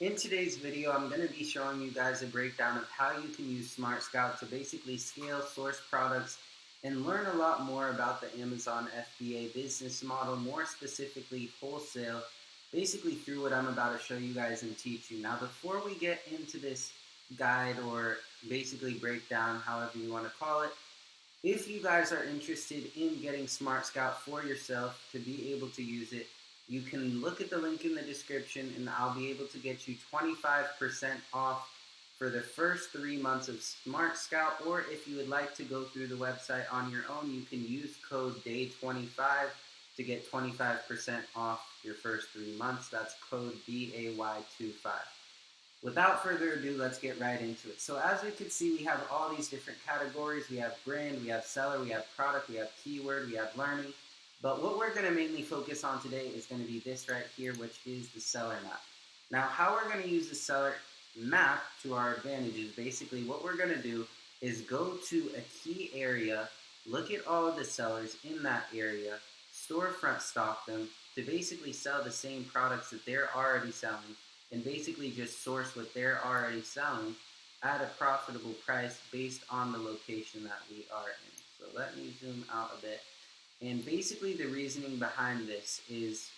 In today's video, I'm going to be showing you guys a breakdown of how you can use Smart Scout to basically scale, source products, and learn a lot more about the Amazon FBA business model, more specifically wholesale, basically through what I'm about to show you guys and teach you. Now, before we get into this guide or basically breakdown, however you want to call it, if you guys are interested in getting Smart Scout for yourself to be able to use it, you can look at the link in the description and I'll be able to get you 25% off for the first 3 months of Smart Scout. Or if you would like to go through the website on your own, you can use code DAY25 to get 25% off your first 3 months. That's code DAY25. Without further ado, let's get right into it. So as we can see, we have all these different categories. We have brand, we have seller, we have product, we have keyword, we have learning. But what we're going to mainly focus on today is going to be this right here, which is the seller map. Now, how we're going to use the seller map to our advantage is basically what we're going to do is go to a key area, look at all of the sellers in that area, storefront stock them to basically sell the same products that they're already selling, and basically just source what they're already selling at a profitable price based on the location that we are in. So let me zoom out a bit. And basically the reasoning behind this is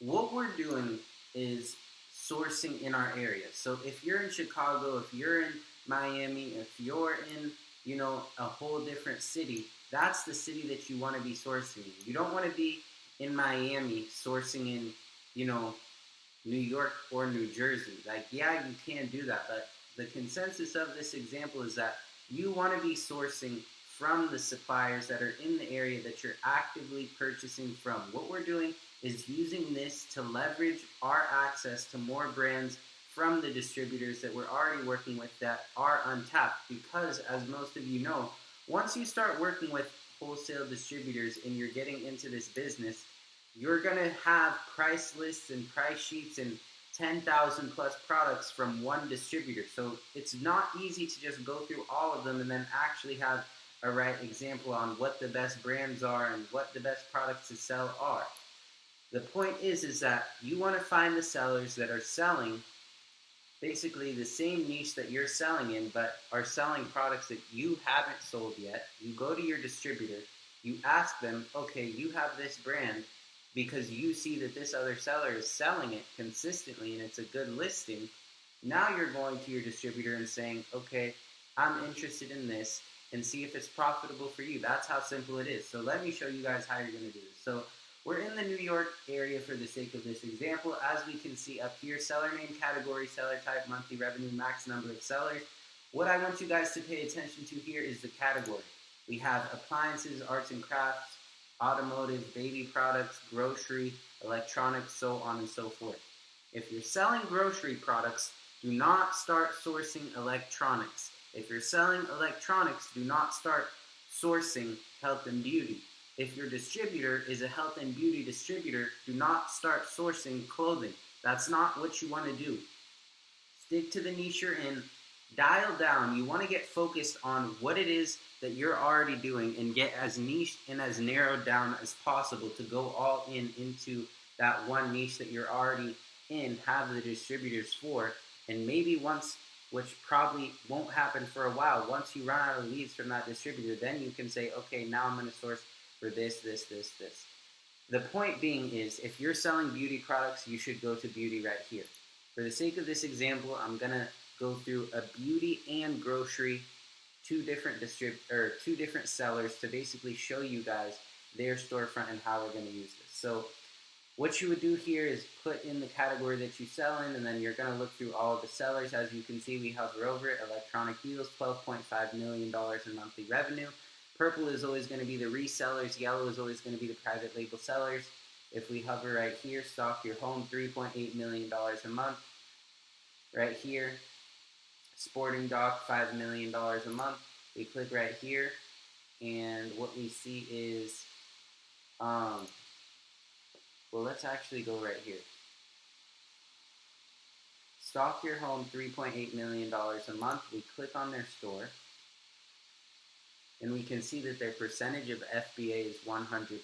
what we're doing is sourcing in our area. So if you're in Chicago, if you're in Miami, if you're in, a whole different city, that's the city that you want to be sourcing in. You don't want to be in Miami sourcing in, New York or New Jersey. Like, yeah, you can do that, but the consensus of this example is that you want to be sourcing from the suppliers that are in the area that you're actively purchasing from. What we're doing is using this to leverage our access to more brands from the distributors that we're already working with that are untapped. Because, as most of you know, once you start working with wholesale distributors and you're getting into this business, you're going to have price lists and price sheets and 10,000 plus products from one distributor. So it's not easy to just go through all of them and then actually have a right example on what the best brands are and what the best products to sell are. The point is that you want to find the sellers that are selling basically the same niche that you're selling in, but are selling products that you haven't sold yet. You go to your distributor, you ask them, okay, you have this brand, because you see that this other seller is selling it consistently and it's a good listing. Now you're going to your distributor and saying, okay, I'm interested in this, and see if it's profitable for you. That's how simple it is. So let me show you guys how you're going to do this. So we're in the New York area for the sake of this example. As we can see up here, seller name, category, seller type, monthly revenue, max number of sellers. What I want you guys to pay attention to here is the category. We have appliances, arts and crafts, automotive, baby products, grocery, electronics, so on and so forth. If you're selling grocery products, do not start sourcing electronics. If you're selling electronics, do not start sourcing health and beauty. If your distributor is a health and beauty distributor, do not start sourcing clothing. That's not what you want to do. Stick to the niche you're in. Dial down. You want to get focused on what it is that you're already doing and get as niche and as narrowed down as possible to go all in into that one niche that you're already in, have the distributors for, and maybe once, which probably won't happen for a while, once you run out of leads from that distributor, then you can say, okay, now I'm going to source for this. The point being is, if you're selling beauty products, you should go to beauty right here. For the sake of this example, I'm going to go through a beauty and grocery, two different sellers to basically show you guys their storefront and how we're going to use this. So what you would do here is put in the category that you sell in, and then you're going to look through all of the sellers. As you can see, we hover over it. Electronic wheels, $12.5 million in monthly revenue. Purple is always going to be the resellers. Yellow is always going to be the private label sellers. If we hover right here, stock your home, $3.8 million a month. Right here, sporting dock, $5 million a month. We click right here, and what we see is, well, let's actually go right here. Stock your home, $3.8 million a month. We click on their store, and we can see that their percentage of FBA is 100%.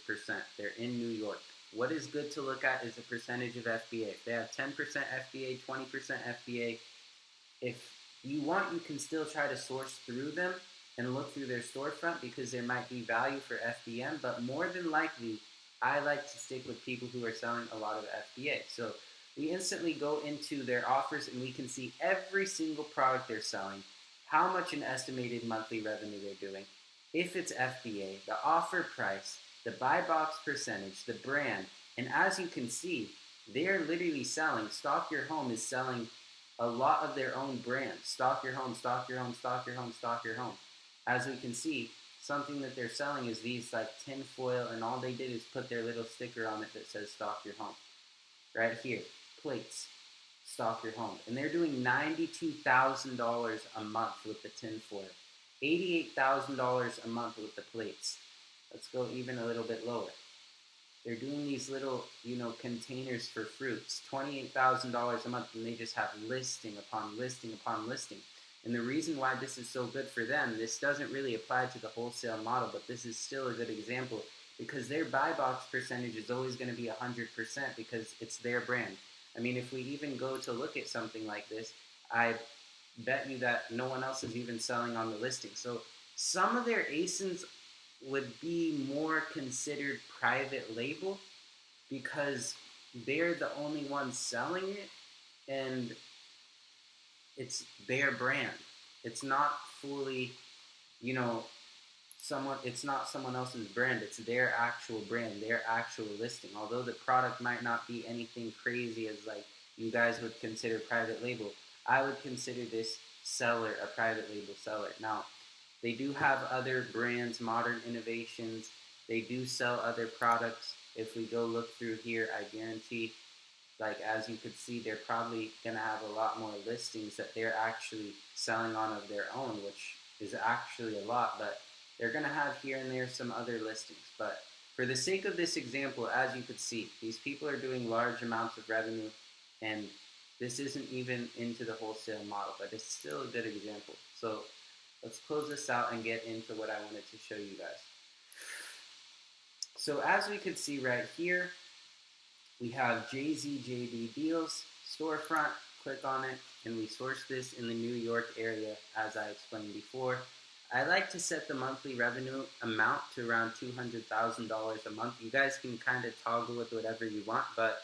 They're in New York. What is good to look at is a percentage of FBA. If they have 10% FBA, 20% FBA, if you want, you can still try to source through them and look through their storefront because there might be value for FBM, but more than likely, I like to stick with people who are selling a lot of FBA. So we instantly go into their offers and we can see every single product they're selling, how much an estimated monthly revenue they're doing, if it's FBA, the offer price, the buy box percentage, the brand, and as you can see, they're literally selling. Stock Your Home is selling a lot of their own brands. Stock Your Home, Stock Your Home, Stock Your Home, Stock Your Home. As we can see, something that they're selling is these like tin foil, and all they did is put their little sticker on it that says Stock Your Home. Right here, plates, Stock Your Home. And they're doing $92,000 a month with the tin foil. $88,000 a month with the plates. Let's go even a little bit lower. They're doing these little, containers for fruits, $28,000 a month, and they just have listing upon listing upon listing. And the reason why this is so good for them, this doesn't really apply to the wholesale model, but this is still a good example because their buy box percentage is always going to be 100% because it's their brand. I mean, if we even go to look at something like this, I bet you that no one else is even selling on the listing. So some of their ASINs would be more considered private label because they're the only ones selling it and it's their brand. It's not fully, it's not someone else's brand. It's their actual brand, their actual listing. Although the product might not be anything crazy as like you guys would consider private label, I would consider this seller a private label seller. Now, they do have other brands, modern innovations. They do sell other products. If we go look through here, I guarantee, like as you could see, they're probably going to have a lot more listings that they're actually selling on of their own, which is actually a lot, but they're going to have here and there some other listings. But for the sake of this example, as you could see, these people are doing large amounts of revenue, and this isn't even into the wholesale model, but it's still a good example. So let's close this out and get into what I wanted to show you guys. So as we could see right here, we have JZJD Deals storefront. Click on it, and we source this in the New York area, as I explained before. I like to set the monthly revenue amount to around $200,000 a month. You guys can kind of toggle with whatever you want, but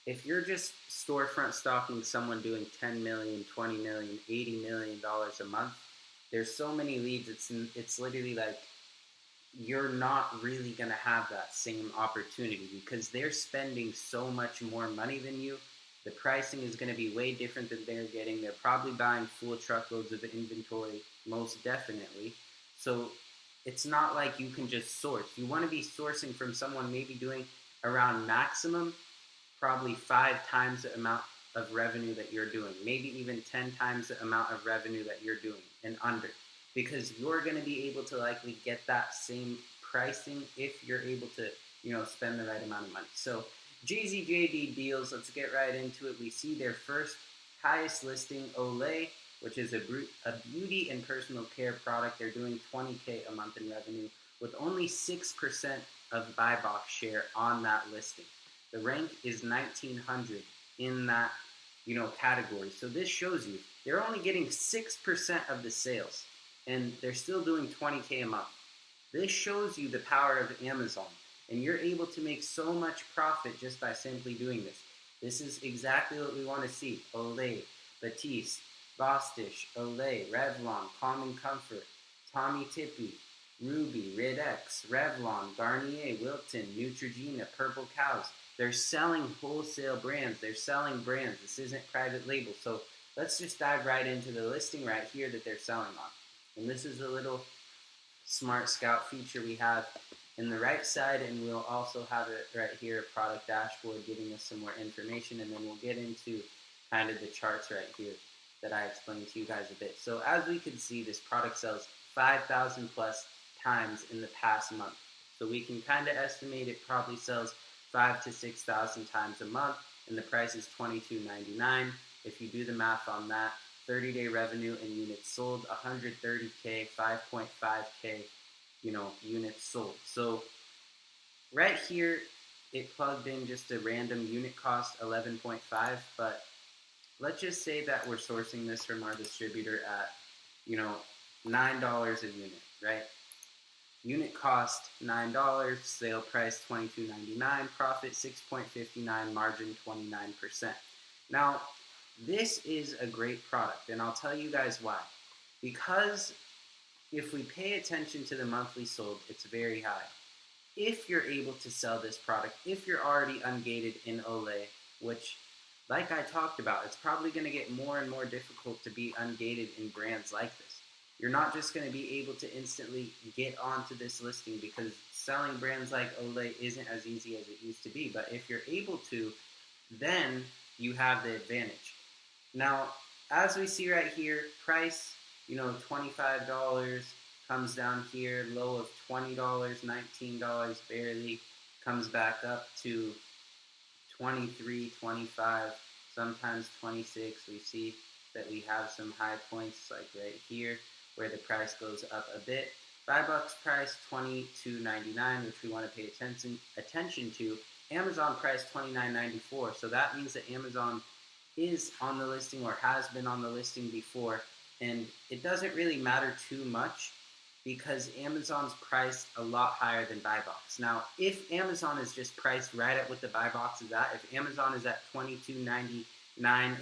if you're just storefront stocking someone doing $10 million, $20 million, $80 million a month, there's so many leads, it's literally like you're not really going to have that same opportunity because they're spending so much more money than you. The pricing is going to be way different than they're getting. They're probably buying full truckloads of inventory, most definitely. So it's not like you can just source. You want to be sourcing from someone maybe doing around maximum, probably 5 times the amount of revenue that you're doing, maybe even 10 times the amount of revenue that you're doing and under, because you're going to be able to likely get that same pricing if you're able to, spend the right amount of money. So JZJD Deals, let's get right into it. We see their first highest listing, Olay, which is a beauty and personal care product. They're doing $20K a month in revenue with only 6% of buy box share on that listing. The rank is 1900 in that, category. So this shows you they're only getting 6% of the sales, and they're still doing $20K a month. This shows you the power of Amazon, and you're able to make so much profit just by simply doing this. This is exactly what we want to see. Olay, Batiste, Bostish, Olay, Revlon, Calm & Comfort, Tommy Tippy, Ruby, Rid X, Revlon, Garnier, Wilton, Neutrogena, Purple Cows. They're selling wholesale brands. They're selling brands. This isn't private label. So let's just dive right into the listing right here that they're selling on. And this is a little Smart Scout feature we have in the right side, and we'll also have it right here, a product dashboard giving us some more information, and then we'll get into kind of the charts right here that I explained to you guys a bit. So as we can see, this product sells 5,000 plus times in the past month. So we can kind of estimate it probably sells 5,000 to 6,000 times a month, and the price is $22.99. If you do the math on that, 30-day revenue in units sold, 130K, 5.5K, units sold. So right here it plugged in just a random unit cost 11.5, but let's just say that we're sourcing this from our distributor at, you know, $9 a unit, right? Unit cost $9, sale price $22.99, profit 6.59, margin 29%. Now, this is a great product, and I'll tell you guys why. Because if we pay attention to the monthly sold, it's very high. If you're able to sell this product, if you're already ungated in Olay, which, like I talked about, it's probably going to get more and more difficult to be ungated in brands like this. You're not just going to be able to instantly get onto this listing because selling brands like Olay isn't as easy as it used to be. But if you're able to, then you have the advantage. Now, as we see right here, price, $25 comes down here, low of $20, $19 barely, comes back up to 23, 25, sometimes 26. We see that we have some high points like right here where the price goes up a bit. $5 price, $22.99, which we want to pay attention to. Amazon price $29.94. So that means that Amazon is on the listing or has been on the listing before, and it doesn't really matter too much because Amazon's priced a lot higher than buy box. Now, if Amazon is just priced right at what the buy box is at, if Amazon is at $22.99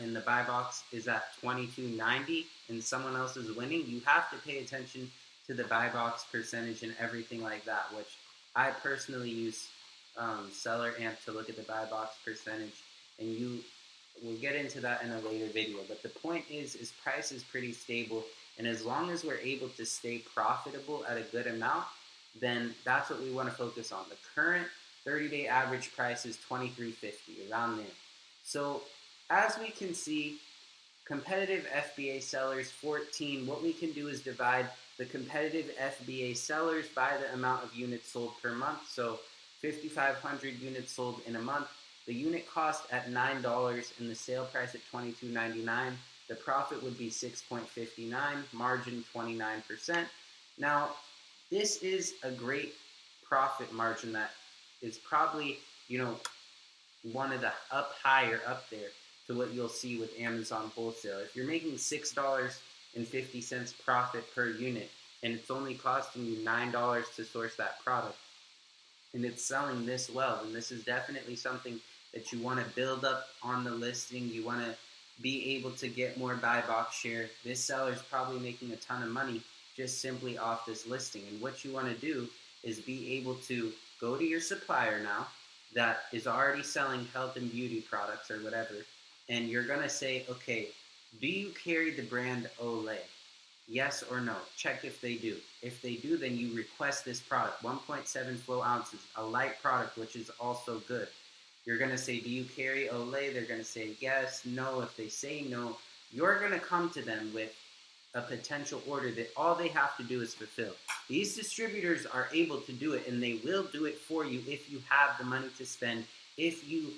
and the buy box is at $22.90 and someone else is winning, you have to pay attention to the buy box percentage and everything like that, which I personally use Seller Amp to look at the buy box percentage, and we'll get into that in a later video. But the point is price is pretty stable, and as long as we're able to stay profitable at a good amount, then that's what we want to focus on. The current 30-day average price is $23.50, around there. So as we can see, competitive FBA sellers 14. What we can do is divide the competitive FBA sellers by the amount of units sold per month. So 5,500 units sold in a month. The unit cost at $9 and the sale price at $22.99. The profit would be 6.59, margin 29%. Now, this is a great profit margin that is probably, one of the higher up there to what you'll see with Amazon wholesale. If you're making $6.50 profit per unit and it's only costing you $9 to source that product, and it's selling this well, then this is definitely something that you want to build up on the listing. You want to be able to get more buy box share. This seller is probably making a ton of money just simply off this listing. And what you want to do is be able to go to your supplier now that is already selling health and beauty products or whatever, and you're going to say, okay, do you carry the brand Olay? Yes or no. Check if they do. If they do, then you request this product, 1.7 flow ounces, a light product, which is also good. You're going to say, do you carry Olay? They're going to say yes, no. If they say no, you're going to come to them with a potential order that all they have to do is fulfill. These distributors are able to do it, and they will do it for you if you have the money to spend, if you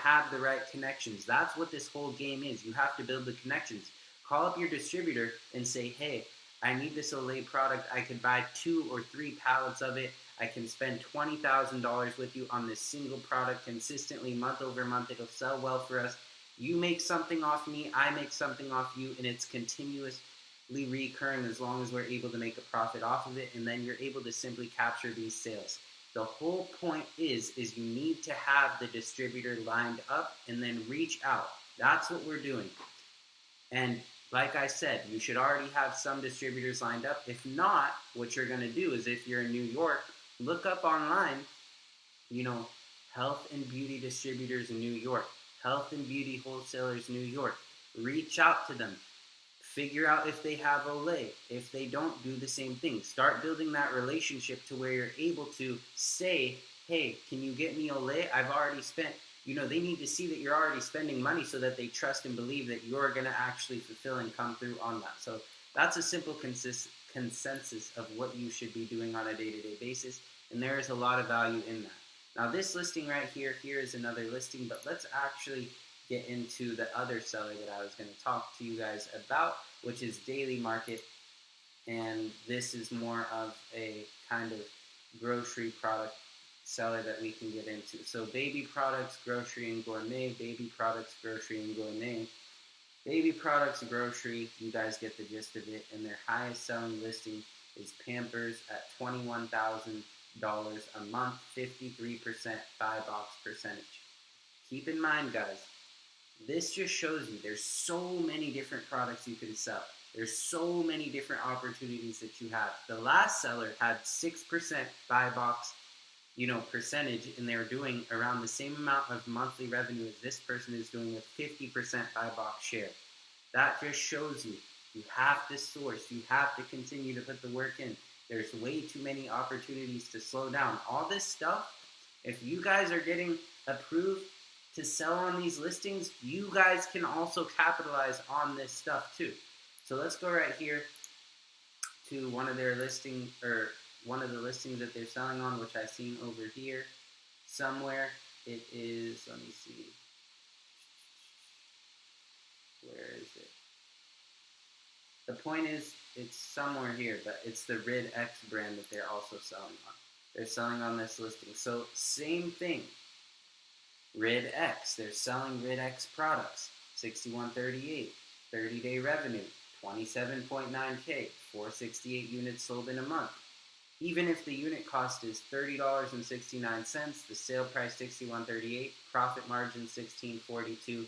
have the right connections. That's what this whole game is. You have to build the connections. Call up your distributor and say, hey, I need this Olay product. I could buy 2 or 3 pallets of it. I can spend $20,000 with you on this single product consistently, month over month. It'll sell well for us. You make something off me, I make something off you, and it's continuously recurring as long as we're able to make a profit off of it, and then you're able to simply capture these sales. The whole point is you need to have the distributor lined up and then reach out. That's what we're doing. And like I said, you should already have some distributors lined up. If not, what you're going to do is, if you're in New York, look up online, health and beauty distributors in New York, health and beauty wholesalers in New York. Reach out to them. Figure out if they have Olay. If they don't, do the same thing. Start building that relationship to where you're able to say, hey, can you get me Olay? I've already spent. They need to see that you're already spending money so that they trust and believe that you're going to actually fulfill and come through on that. So that's a simple consensus of what you should be doing on a day-to-day basis, and there is a lot of value in that. Now this listing right here is another listing, but let's actually get into the other seller that I was going to talk to you guys about, which is Daily Market, and this is more of a kind of grocery product seller that we can get into. So baby products, grocery, and gourmet. Baby products, grocery, and gourmet. Baby products, grocery, you guys get the gist of it. And their highest selling listing is Pampers at $21,000 a month, 53% buy box percentage. Keep in mind, guys, this just shows you there's so many different products you can sell. There's so many different opportunities that you have. The last seller had 6% buy box, percentage, and they're doing around the same amount of monthly revenue as this person is doing with 50% buy box share. That just shows you have to source. You have to continue to put the work in. There's way too many opportunities to slow down. All this stuff, if you guys are getting approved to sell on these listings, you guys can also capitalize on this stuff too. So let's go right here to one of their listing, or one of the listings that they're selling on, which I've seen over here somewhere. It is, let me see, where is it? The point is, it's somewhere here, but it's the Rid X brand that they're also selling on. They're selling on this listing. So same thing. Rid X, they're selling Rid X products. 6138, 30-day revenue, 27.9K, 468 units sold in a month. Even if the unit cost is $30.69, the sale price $61.38, profit margin $16.42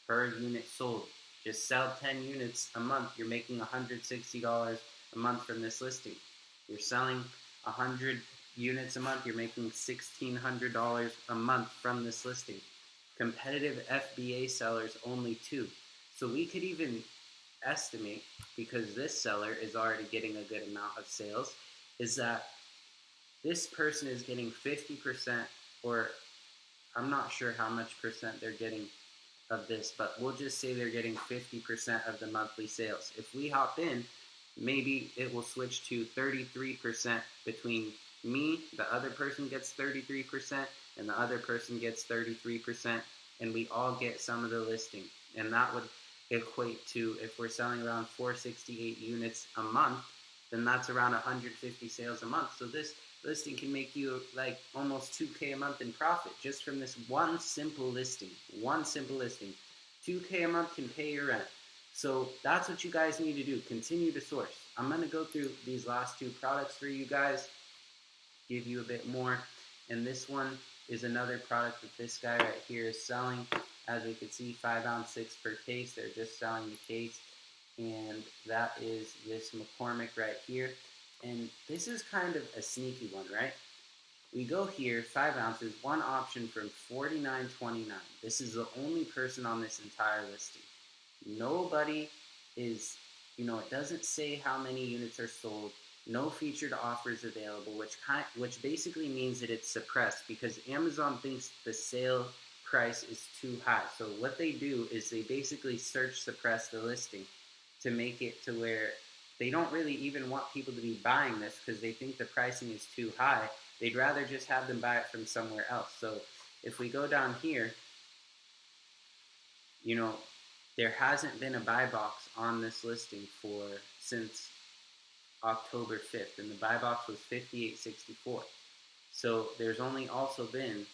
per unit sold. Just sell 10 units a month, you're making $160 a month from this listing. You're selling 100 units a month, you're making $1,600 a month from this listing. Competitive FBA sellers, only 2. So we could even estimate, because this seller is already getting a good amount of sales, is that this person is getting 50%, or I'm not sure how much percent they're getting of this, but we'll just say they're getting 50% of the monthly sales. If we hop in, maybe it will switch to 33% between me, the other person gets 33%, and the other person gets 33%, and we all get some of the listing. And that would equate to, if we're selling around 468 units a month, then that's around 150 sales a month. So this listing can make you like almost 2K a month in profit just from this one simple listing. 2K a month can pay your rent. So that's what you guys need to do. Continue to source. I'm going to go through these last 2 products for you guys, give you a bit more. And this one is another product that this guy right here is selling. As we can see, 5-ounce 6 per case. They're just selling the case. And that is this McCormick right here. And this is kind of a sneaky one, right? We go here, 5 ounces, one option from $49.29. This is the only person on this entire listing. Nobody is, it doesn't say how many units are sold. No featured offers available, which basically means that it's suppressed because Amazon thinks the sale price is too high. So what they do is they basically search suppress the listing to make it to where they don't really even want people to be buying this because they think the pricing is too high. They'd rather just have them buy it from somewhere else. So if we go down here, there hasn't been a buy box on this listing since October 5th, and the buy box was $58.64. So there's only also been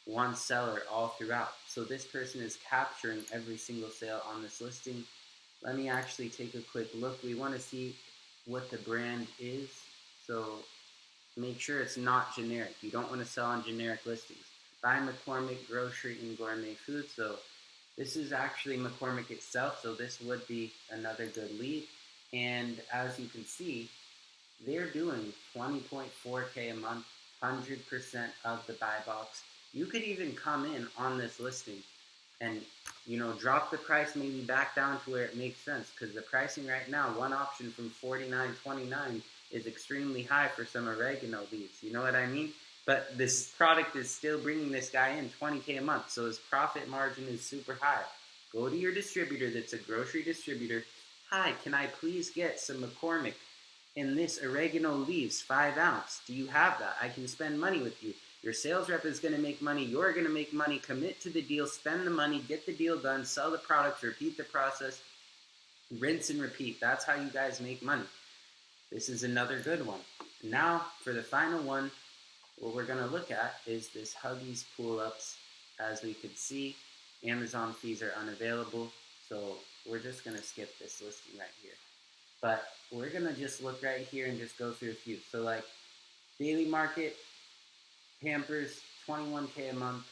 one seller all throughout. So this person is capturing every single sale on this listing. Let me actually take a quick look. We want to see what the brand is. So make sure it's not generic. You don't want to sell on generic listings. By McCormick Grocery and Gourmet Food. So this is actually McCormick itself. So this would be another good lead. And as you can see, they're doing 20.4K a month, 100% of the buy box. You could even come in on this listing and drop the price maybe back down to where it makes sense, because the pricing right now, one option from $49.29 is extremely high for some oregano leaves. You know what I mean? But this product is still bringing this guy in 20K a month, so his profit margin is super high. Go to your distributor that's a grocery distributor. Hi, can I please get some McCormick in this oregano leaves, 5 ounce? Do you have that? I can spend money with you. Your sales rep is going to make money. You're going to make money. Commit to the deal. Spend the money. Get the deal done. Sell the products. Repeat the process. Rinse and repeat. That's how you guys make money. This is another good one. Now, for the final one, what we're going to look at is this Huggies pull-ups. As we could see, Amazon fees are unavailable, so we're just going to skip this listing right here. But we're going to just look right here and just go through a few. So like Daily Market, Pampers, 21K a month.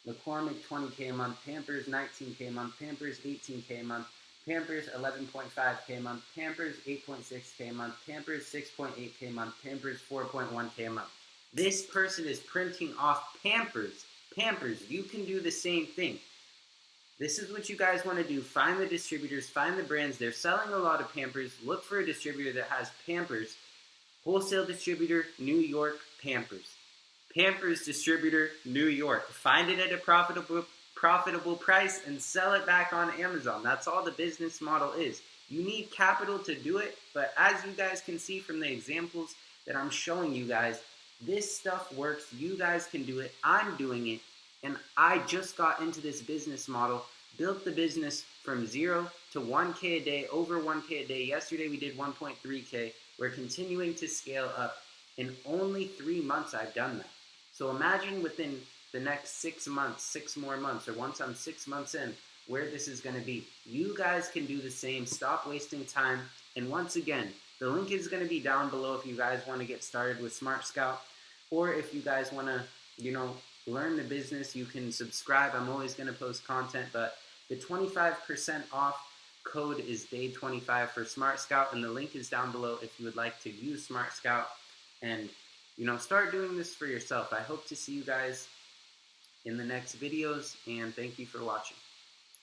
McCormick, 20K a month. Pampers, 19K a month. Pampers, 18K a month. Pampers, 11.5K a month. Pampers, 8.6K a month. Pampers, 6.8K a month. Pampers, 4.1K a month. This person is printing off Pampers. Pampers, you can do the same thing. This is what you guys want to do. Find the distributors, find the brands. They're selling a lot of Pampers. Look for a distributor that has Pampers. Wholesale distributor, New York, Pampers. Pampers distributor, New York. Find it at a profitable price and sell it back on Amazon. That's all the business model is. You need capital to do it, but as you guys can see from the examples that I'm showing you guys, this stuff works. You guys can do it. I'm doing it. And I just got into this business model, built the business from 0 to 1K a day, over 1K a day. Yesterday we did 1.3K. We're continuing to scale up. In only 3 months I've done that. So imagine within the next 6 months, 6 more months, or once I'm 6 months in, where this is going to be. You guys can do the same. Stop wasting time. And once again, the link is going to be down below if you guys want to get started with Smart Scout. Or if you guys want to, learn the business, you can subscribe. I'm always going to post content, but the 25% off code is day25 for Smart Scout, and the link is down below if you would like to use Smart Scout and start doing this for yourself. I hope to see you guys in the next videos, and thank you for watching.